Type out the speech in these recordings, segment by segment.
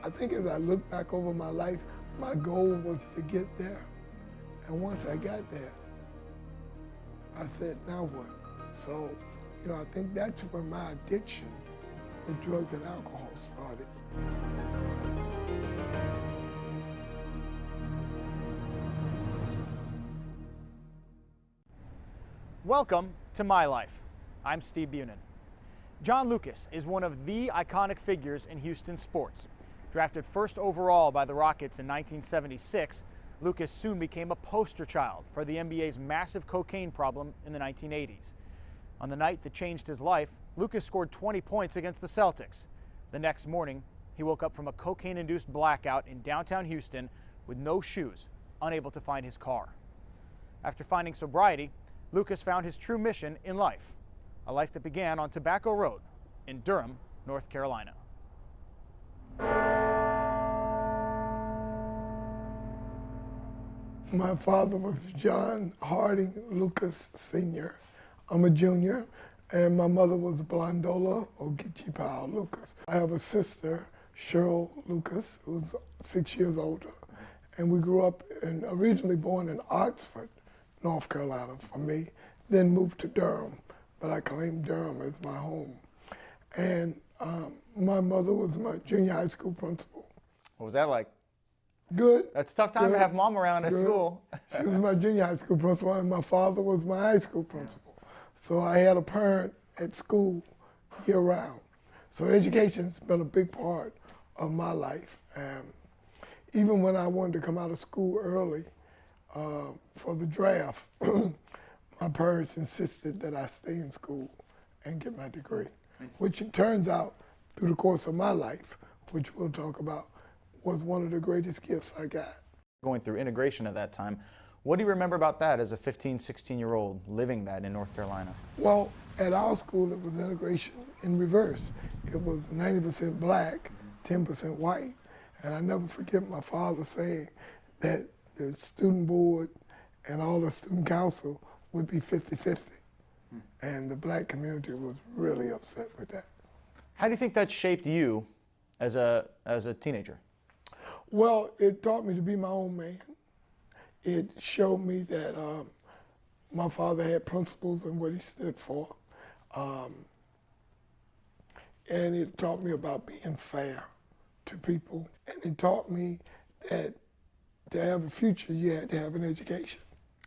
I think as I look back over my life, my goal was to get there. And once I got there, I said, now what? So, I think that's where my addiction for drugs and alcohol started. Welcome to My Life. I'm Steve Bunin. John Lucas is one of the iconic figures in Houston sports. Drafted first overall by the Rockets in 1976, Lucas soon became a poster child for the NBA's massive cocaine problem in the 1980s. On the night that changed his life, Lucas scored 20 points against the Celtics. The next morning, he woke up from a cocaine-induced blackout in downtown Houston with no shoes, unable to find his car. After finding sobriety, Lucas found his true mission in life, a life that began on Tobacco Road in Durham, North Carolina. My father was John Harding Lucas Sr. I'm a junior, and my mother was Blondola Ogechi Powell Lucas. I have a sister, Cheryl Lucas, who's 6 years older, and we grew up originally born in Oxford, North Carolina for me, then moved to Durham, but I claim Durham as my home. And my mother was my junior high school principal. What was that like? Good. That's a tough time to have mom around at school. She was my junior high school principal, and my father was my high school principal. So I had a parent at school year round. So education's been a big part of my life. And even when I wanted to come out of school early for the draft, my parents insisted that I stay in school and get my degree, which it turns out through the course of my life, which we'll talk about, was one of the greatest gifts I got. Going through integration at that time, what do you remember about that as a 15, 16-year-old living that in North Carolina? Well, at our school, it was integration in reverse. It was 90% black, 10% white. And I never forget my father saying that the student board and all the student council would be 50-50. And the black community was really upset with that. How do you think that shaped you as a teenager? Well, it taught me to be my own man. It showed me that my father had principles and what he stood for. And it taught me about being fair to people. And it taught me that to have a future, you had to have an education.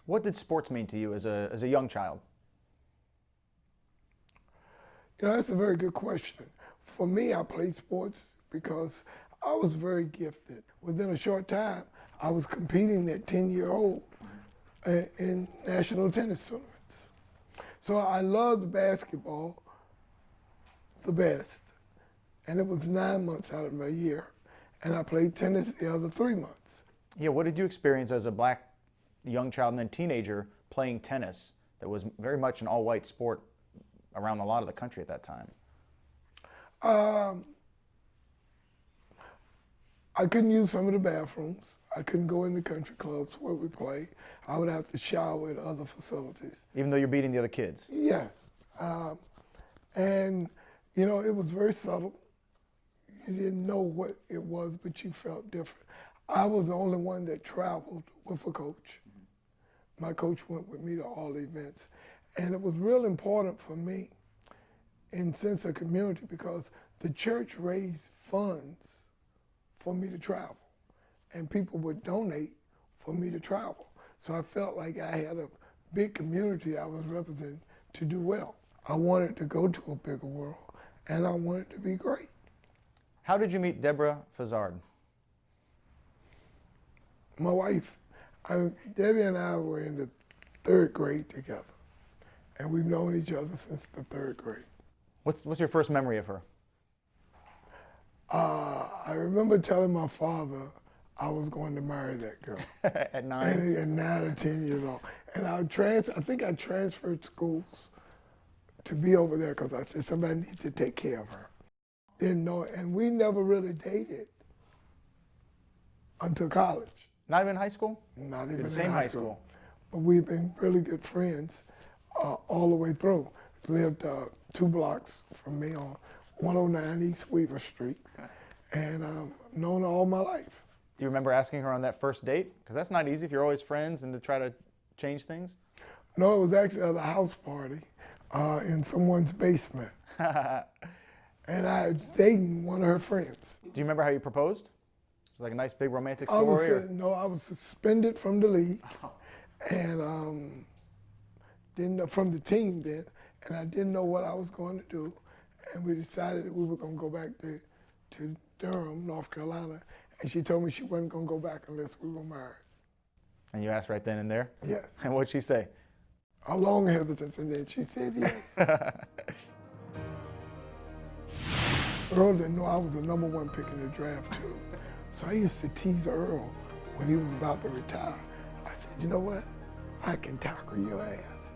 What did sports mean to you as a young child? That's a very good question. For me, I played sports because I was very gifted. Within a short time, I was competing at 10-year-old in national tennis tournaments. So I loved basketball the best, and it was 9 months out of my year, and I played tennis the other 3 months. Yeah, what did you experience as a black young child and then teenager playing tennis that was very much an all-white sport around a lot of the country at that time? I couldn't use some of the bathrooms. I couldn't go in the country clubs where we played. I would have to shower at other facilities. Even though you're beating the other kids? Yes. And, it was very subtle. You didn't know what it was, but you felt different. I was the only one that traveled with a coach. My coach went with me to all the events. And it was real important for me in sense of community because the church raised funds for me to travel, and people would donate for me to travel. So I felt like I had a big community I was representing to do well. I wanted to go to a bigger world, and I wanted to be great. How did you meet Deborah Fazard? My wife, Debbie and I were in the 3rd grade together, and we've known each other since the 3rd grade. What's your first memory of her? I remember telling my father I was going to marry that girl. At 9? At 9 or 10 years old. And I think I transferred schools to be over there because I said somebody needs to take care of her. Didn't know it. And we never really dated until college. Not even high school? Not even in in same high school. But we've been really good friends all the way through. Lived 2 blocks from me on 109 East Weaver Street. and I've known her all my life. Do you remember asking her on that first date? Because that's not easy if you're always friends and to try to change things. No, it was actually at a house party in someone's basement. And I was dating one of her friends. Do you remember how you proposed? It was like a nice big romantic I was, story? no, I was suspended from the league and from the team then, and I didn't know what I was going to do. And we decided that we were going to go back to Durham, North Carolina, and she told me she wasn't going to go back unless we were married. And you asked right then and there? Yes. And what'd she say? A long hesitance, and then she said yes. Earl didn't know I was the #1 pick in the draft too. So I used to tease Earl when he was about to retire. I said, you know what? I can tackle your ass.